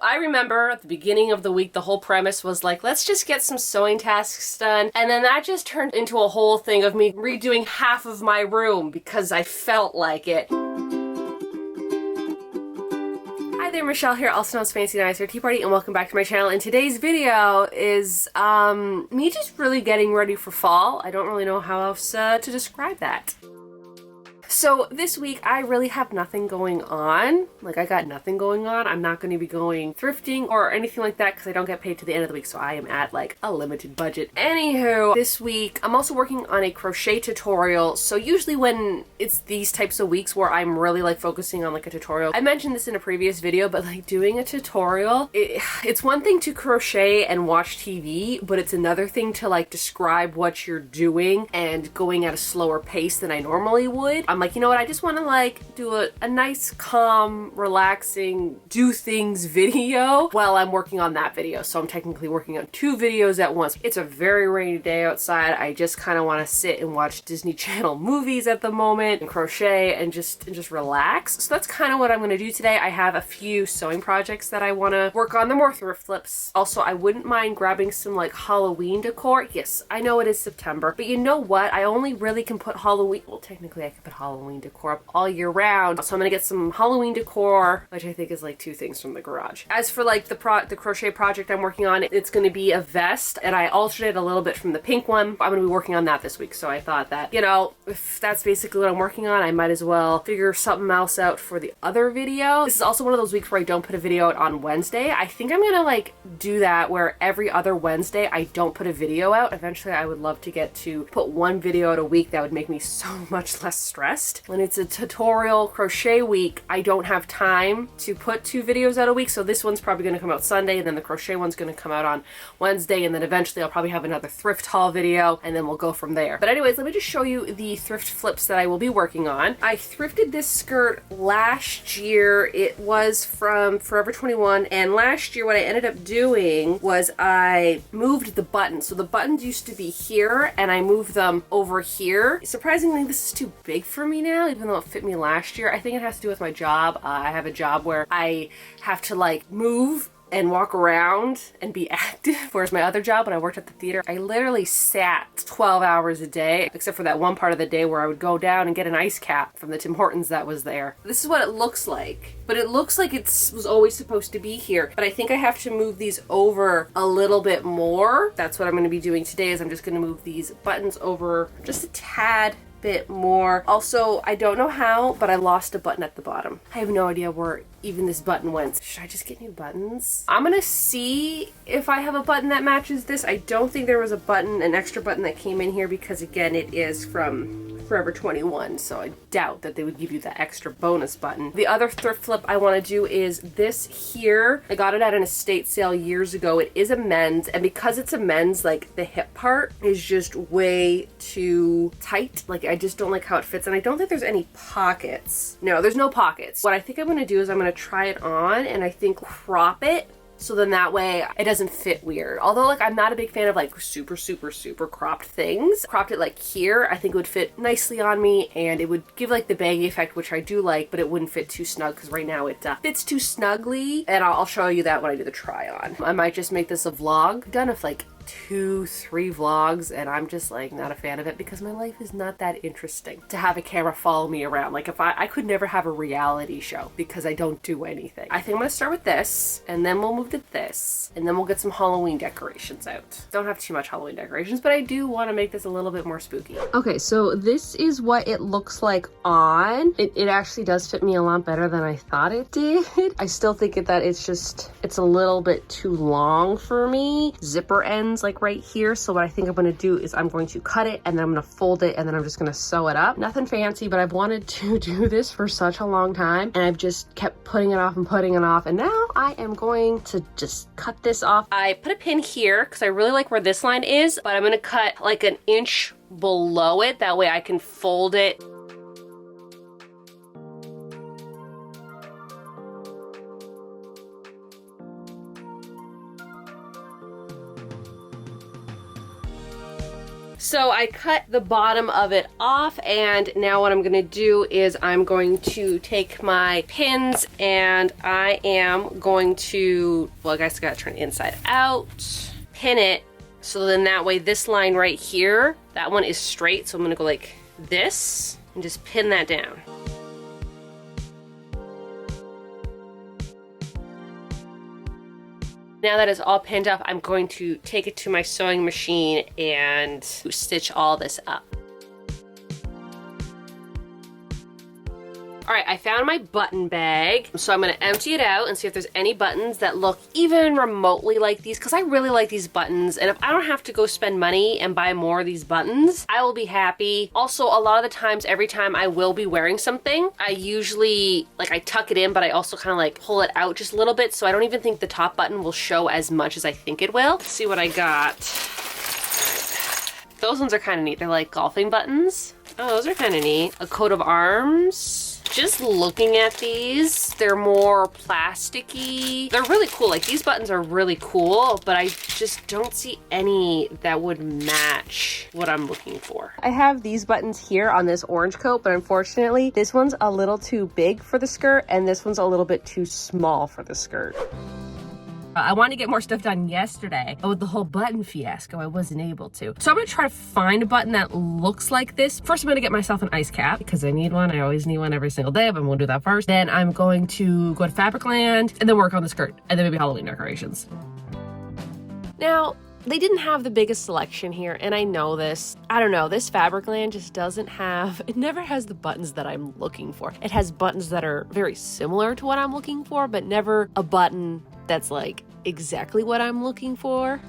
I remember at the beginning of the week, the whole premise was like, let's just get some sewing tasks done. And then that just turned into a whole thing of me redoing half of my room because I felt like it. Hi there, Michelle here, also known as fancydinotparty, and welcome back to my channel. And today's video is me just really getting ready for fall. I don't really know how else to describe that. So this week I really have nothing going on. Like, I got nothing going on. I'm not going to be going thrifting or anything like that because I don't get paid to the end of the week, so I am at like a limited budget. Anywho, this week I'm also working on a crochet tutorial. So usually when it's these types of weeks where I'm really like focusing on like a tutorial, I mentioned this in a previous video, but like doing a tutorial, it's one thing to crochet and watch TV, but it's another thing to like describe what you're doing and going at a slower pace than I normally would. I'm like, you know what, I just want to like do a nice, calm, relaxing, do things video while I'm working on that video. So I'm technically working on two videos at once. It's a very rainy day outside. I just kind of want to sit and watch Disney Channel movies at the moment and crochet and just relax. So that's kind of what I'm going to do today. I have a few sewing projects that I want to work on. They're more thrift flips. Also, I wouldn't mind grabbing some like Halloween decor. Yes, I know it is September, but you know what? I only really can put Halloween, well, technically I can put Halloween decor up all year round. So I'm gonna get some Halloween decor, which I think is like two things from the garage. As for like the crochet project I'm working on, it's gonna be a vest, and I alternated a little bit from the pink one. I'm gonna be working on that this week, so I thought that, you know, if that's basically what I'm working on, I might as well figure something else out for the other video. This is also one of those weeks where I don't put a video out on Wednesday. I think I'm gonna like do that where every other Wednesday I don't put a video out. Eventually I would love to get to put one video out a week. That would make me so much less stressed. When it's a tutorial crochet week, I don't have time to put two videos out a week, so this one's probably going to come out Sunday, and then the crochet one's going to come out on Wednesday, and then eventually I'll probably have another thrift haul video, and then we'll go from there. But anyways, let me just show you the thrift flips that I will be working on. I thrifted this skirt last year. It was from Forever 21, and last year what I ended up doing was I moved the buttons. So the buttons used to be here, and I moved them over here. Surprisingly, this is too big for me now, even though it fit me last year. I think it has to do with my job. I have a job where I have to like move and walk around and be active, whereas my other job when I worked at the theater, I literally sat 12 hours a day, except for that one part of the day where I would go down and get an ice cap from the Tim Hortons that was there. This is what it looks like, but it looks like it was always supposed to be here, but I think I have to move these over a little bit more. That's what I'm going to be doing today, is I'm just going to move these buttons over just a tad bit more. Also, I don't know how, but I lost a button at the bottom. I have no idea where even this button went. Should I just get new buttons? I'm gonna see if I have a button that matches this. I don't think there was a button, an extra button that came in here, because again, it is from Forever 21, so I doubt that they would give you that extra bonus button. The other thrift flip I want to do is this here. I got it at an estate sale years ago. It is a men's, and because it's a men's, like the hip part is just way too tight. Like, I just don't like how it fits, and I don't think there's any pockets. No, there's no pockets. What I think I'm going to do is I'm going to try it on and I think crop it, so then that way it doesn't fit weird. Although like I'm not a big fan of like super cropped things. Cropped it like here, I think it would fit nicely on me, and it would give like the baggy effect, which I do like, but it wouldn't fit too snug because right now it fits too snugly, and I'll show you that when I do the try on. I might just make this a vlog. I've done of like 2-3 vlogs, and I'm just like not a fan of it because my life is not that interesting to have a camera follow me around. Like, if I could never have a reality show because I don't do anything. I think I'm gonna start with this, and then we'll move to this, and then we'll get some Halloween decorations out. Don't have too much Halloween decorations, but I do want to make this a little bit more spooky. Okay, so this is what it looks like on. It actually does fit me a lot better than I thought it did. I still think that it's a little bit too long for me. Zipper ends like right here. So what I think I'm going to do is I'm going to cut it, and then I'm going to fold it, and then I'm just going to sew it up. Nothing fancy, but I've wanted to do this for such a long time, and I've just kept putting it off and putting it off, and now I am going to just cut this off. I put a pin here because I really like where this line is, but I'm going to cut like an inch below it. That way I can fold it. So I cut the bottom of it off, and now what I'm gonna do is I'm going to take my pins and I am going to, well, I guess I gotta turn it inside out, pin it, so then that way this line right here, that one is straight, so I'm gonna go like this and just pin that down. Now that it's all pinned up, I'm going to take it to my sewing machine and stitch all this up. All right, I found my button bag, so I'm gonna empty it out and see if there's any buttons that look even remotely like these, because I really like these buttons, and if I don't have to go spend money and buy more of these buttons, I will be happy. Also, a lot of the times, every time I will be wearing something, I usually, like, I tuck it in, but I also kind of like pull it out just a little bit, so I don't even think the top button will show as much as I think it will. Let's see what I got. Those ones are kind of neat. They're like golfing buttons. Oh, those are kind of neat. A coat of arms. Just looking at these, they're more plasticky. They're really cool. Like, these buttons are really cool, but I just don't see any that would match what I'm looking for. I have these buttons here on this orange coat, but unfortunately, this one's a little too big for the skirt, and this one's a little bit too small for the skirt. I wanted to get more stuff done yesterday, but with the whole button fiasco, I wasn't able to. So I'm gonna try to find a button that looks like this. First, I'm gonna get myself an ice cap because I need one. I always need one every single day, but I'm gonna do that first. Then I'm going to go to Fabricland and then work on the skirt and then maybe Halloween decorations. Now, they didn't have the biggest selection here, and I know this. I don't know, this Fabricland just doesn't have, it never has the buttons that I'm looking for. It has buttons that are very similar to what I'm looking for, but never a button that's like exactly what I'm looking for.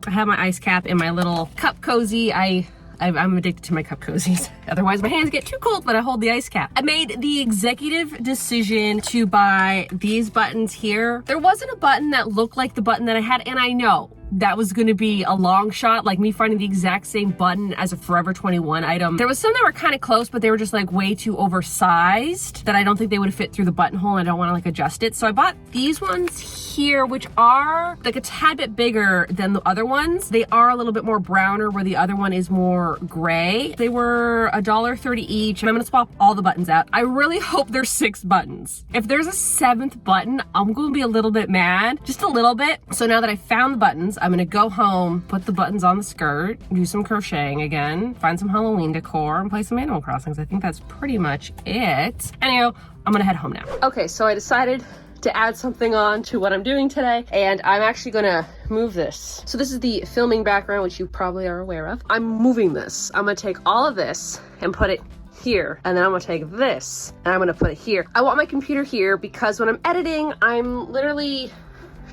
I have my ice cap in my little cup cozy. I'm addicted to my cup cozies. Otherwise my hands get too cold when I hold the ice cap. I made the executive decision to buy these buttons here. There wasn't a button that looked like the button that I had, and I know that was gonna be a long shot, like me finding the exact same button as a Forever 21 item. There was some that were kind of close, but they were just like way too oversized that I don't think they would fit through the buttonhole, and I don't wanna like adjust it. So I bought these ones here, which are like a tad bit bigger than the other ones. They are a little bit more browner, where the other one is more gray. They were $1.30 each, and I'm gonna swap all the buttons out. I really hope there's 6 buttons. If there's a 7th button, I'm gonna be a little bit mad, just a little bit. So now that I found the buttons, I'm gonna go home, put the buttons on the skirt, do some crocheting again, find some Halloween decor, and play some Animal Crossings. I think that's pretty much it. Anyhow, I'm gonna head home now. Okay, so I decided to add something on to what I'm doing today, and I'm actually gonna move this. So this is the filming background, which you probably are aware of. I'm moving this. I'm gonna take all of this and put it here, and then I'm gonna take this and I'm gonna put it here. I want my computer here because when I'm editing, I'm literally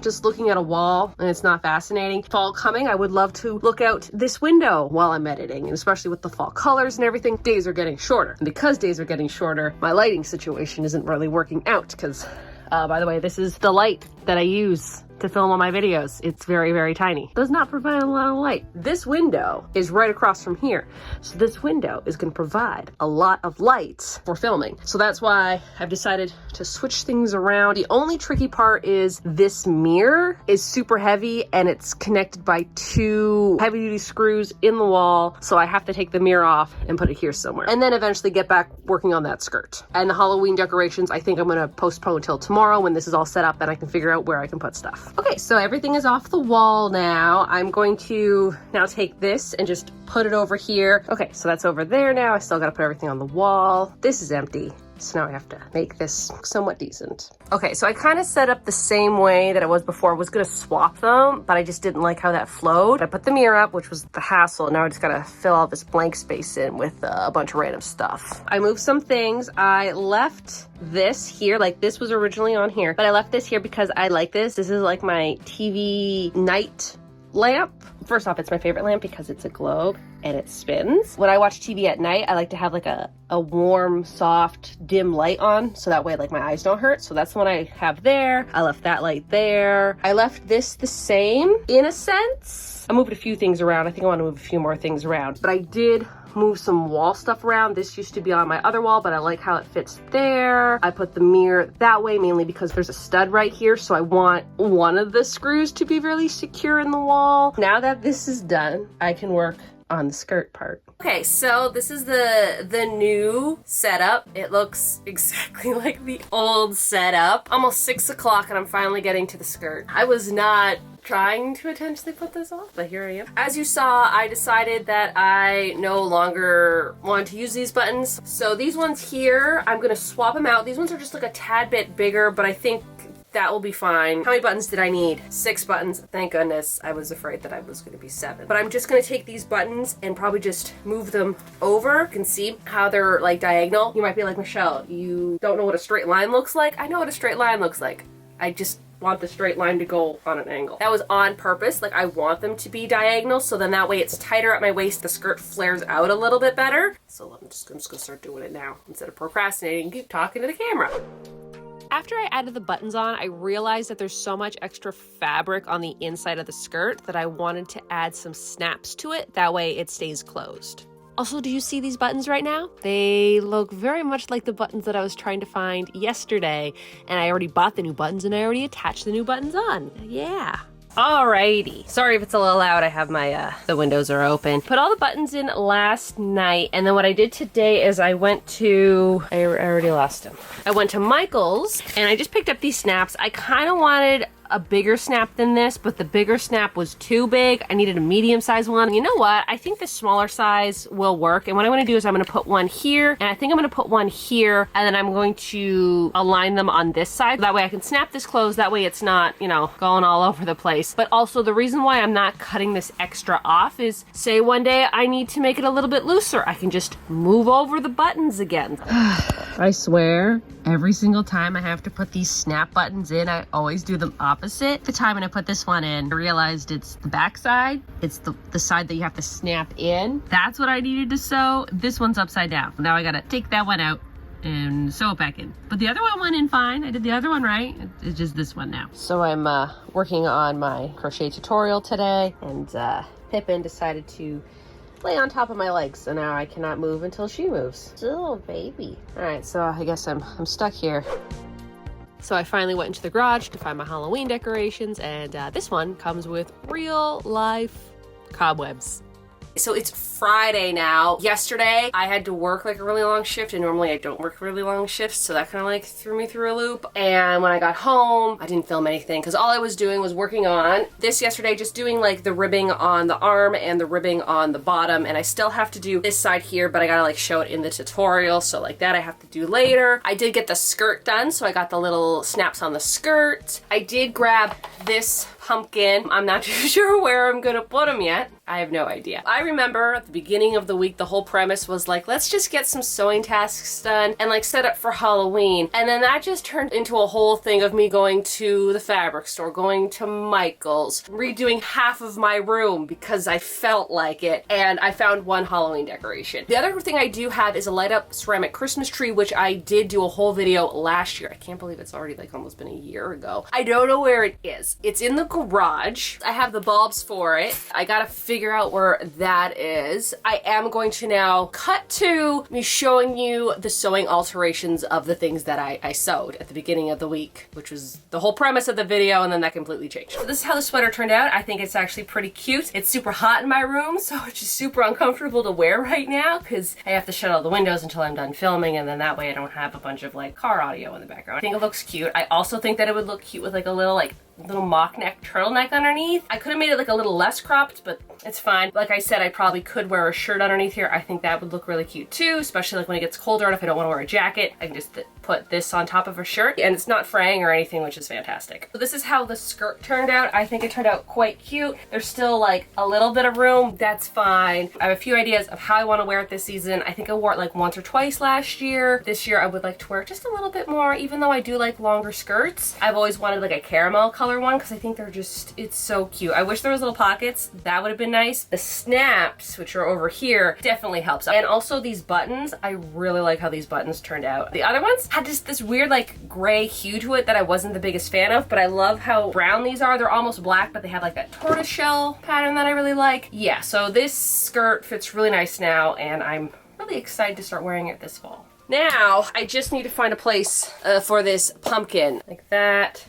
just looking at a wall and it's not fascinating. Fall coming, I would love to look out this window while I'm editing, and especially with the fall colors and everything, days are getting shorter. And because days are getting shorter, my lighting situation isn't really working out because, by the way, this is the light that I use to film all my videos. It's very, very tiny. Does not provide a lot of light. This window is right across from here. So this window is gonna provide a lot of light for filming. So that's why I've decided to switch things around. The only tricky part is this mirror is super heavy and it's connected by 2 heavy duty screws in the wall. So I have to take the mirror off and put it here somewhere. And then eventually get back working on that skirt. And the Halloween decorations, I think I'm gonna postpone till tomorrow when this is all set up and I can figure out where I can put stuff. Okay, so everything is off the wall now. I'm going to now take this and just put it over here. Okay, so that's over there now. I still gotta put everything on the wall. This is empty. So now I have to make this somewhat decent. Okay, so I kind of set up the same way that it was before. I was gonna swap them, but I just didn't like how that flowed. I put the mirror up, which was the hassle. Now I just gotta fill all this blank space in with a bunch of random stuff. I moved some things. I left this here, like this was originally on here, but I left this here because I like this. This is like my TV night lamp. First off, it's my favorite lamp because it's a globe and it spins. When I watch TV at night, I like to have like a warm, soft, dim light on, so that way like my eyes don't hurt. So that's the one I have there. I left that light there. I left this the same in a sense. I moved a few things around. I think I want to move a few more things around, but I did move some wall stuff around. This used to be on my other wall, but I like how it fits there. I put the mirror that way mainly because there's a stud right here, so I want one of the screws to be really secure in the wall. Now that this is done, I can work on the skirt part. Okay, so this is the new setup. It looks exactly like the old setup. Almost 6 o'clock and I'm finally getting to the skirt. I was not trying to intentionally put this on, but here I am. As you saw, I decided that I no longer want to use these buttons. So these ones here, I'm gonna swap them out. These ones are just like a tad bit bigger, but I think that will be fine. How many buttons did I need? 6 buttons. Thank goodness. I was afraid that I was going to be 7. But I'm just going to take these buttons and probably just move them over. You can see how they're like diagonal. You might be like, Michelle, you don't know what a straight line looks like? I know what a straight line looks like. I just want the straight line to go on an angle. That was on purpose. Like, I want them to be diagonal, so then that way it's tighter at my waist. The skirt flares out a little bit better. So I'm just gonna start doing it now instead of procrastinating and keep talking to the camera. After I added the buttons on, I realized that there's so much extra fabric on the inside of the skirt that I wanted to add some snaps to it. That way it stays closed. Also, do you see these buttons right now? They look very much like the buttons that I was trying to find yesterday. And I already bought the new buttons and I already attached the new buttons on. Yeah. Alrighty. Sorry if it's a little loud. I have my, the windows are open. Put all the buttons in last night. And then what I did today is I went to, I already lost them. I went to Michael's and I just picked up these snaps. I kind of wanted a bigger snap than this, but the bigger snap was too big. I needed a medium-sized one. You know what? I think the smaller size will work. And what I'm going to do is I'm going to put one here, and I think I'm going to put one here, and then I'm going to align them on this side. That way I can snap this closed. That way it's not, you know, going all over the place. But also the reason why I'm not cutting this extra off is, say one day I need to make it a little bit looser. I can just move over the buttons again. I swear, every single time I have to put these snap buttons in, I always do them opposite. The time when I put this one in, I realized it's the back side. It's the side that you have to snap in. That's what I needed to sew. This one's upside down. Now I gotta take that one out and sew it back in. But the other one went in fine. I did the other one right. It's just this one now. So I'm working on my crochet tutorial today, and Pippin decided to lay on top of my legs, so now I cannot move until she moves. Oh, baby. All right, so I guess I'm stuck here. So I finally went into the garage to find my Halloween decorations, and this one comes with real life cobwebs. So it's Friday now. Yesterday, I had to work like a really long shift, and normally I don't work really long shifts, so that kind of like threw me through a loop. And when I got home, I didn't film anything because all I was doing was working on this yesterday, just doing like the ribbing on the arm and the ribbing on the bottom. And I still have to do this side here, but I gotta like show it in the tutorial. So like that I have to do later. I did get the skirt done, so I got the little snaps on the skirt. I did grab this pumpkin. I'm not too sure where I'm gonna put them yet. I have no idea. I remember at the beginning of the week, the whole premise was like, let's just get some sewing tasks done and like set up for Halloween. And then that just turned into a whole thing of me going to the fabric store, going to Michael's, redoing half of my room because I felt like it. And I found one Halloween decoration. The other thing I do have is a light up ceramic Christmas tree, which I did do a whole video last year. I can't believe it's already like almost been a year ago. I don't know where it is. It's in the garage. I have the bulbs for it. I gotta figure out where that is. I am going to now cut to me showing you the sewing alterations of the things that I sewed at the beginning of the week, which was the whole premise of the video, and then that completely changed. So this is how the sweater turned out. I think it's actually pretty cute. It's super hot in my room, so it's just super uncomfortable to wear right now because I have to shut all the windows until I'm done filming, and then that way I don't have a bunch of like car audio in the background. I think it looks cute. I also think that it would look cute with like a little mock neck turtleneck underneath. I could have made it like a little less cropped, but it's fine. Like I said, I probably could wear a shirt underneath here. I think that would look really cute too, especially like when it gets colder and if I don't want to wear a jacket, I can just put this on top of a shirt, and it's not fraying or anything, which is fantastic. So this is how the skirt turned out. I think it turned out quite cute. There's still like a little bit of room. That's fine. I have a few ideas of how I want to wear it this season. I think I wore it like once or twice last year. This year I would like to wear it just a little bit more, even though I do like longer skirts. I've always wanted like a caramel color one because I think they're just, it's so cute. I wish there was little pockets. That would have been nice. The snaps, which are over here, definitely helps. And also these buttons, I really like how these buttons turned out. The other ones had just this weird like gray hue to it that I wasn't the biggest fan of, but I love how brown these are. They're almost black, but they have like that tortoiseshell pattern that I really like. Yeah, so this skirt fits really nice now, and I'm really excited to start wearing it this fall. Now, I just need to find a place for this pumpkin. Like that.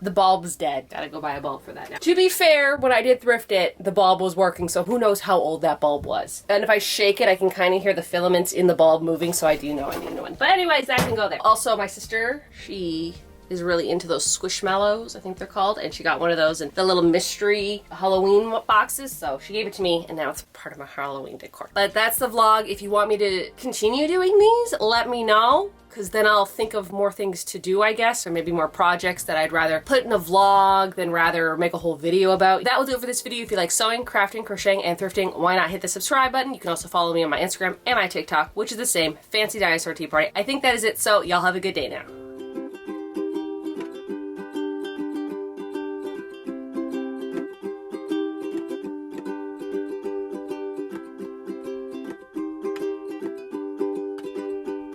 The bulb's dead. Gotta go buy a bulb for that now. To be fair, when I did thrift it, the bulb was working, so who knows how old that bulb was. And if I shake it, I can kind of hear the filaments in the bulb moving, so I do know I need a new one. But anyways, that can go there. Also, my sister, she is really into those squishmallows, I think they're called, and she got one of those in the little mystery Halloween boxes, so she gave it to me, and now it's part of my Halloween decor. But that's the vlog. If you want me to continue doing these, let me know, because then I'll think of more things to do, I guess, or maybe more projects that I'd rather put in a vlog than rather make a whole video about. That will do it for this video. If you like sewing, crafting, crocheting, and thrifting, why not hit the subscribe button? You can also follow me on my Instagram and my TikTok, which is the same, Fancy Dinosaur Tea Party. I think that is it, so y'all have a good day now.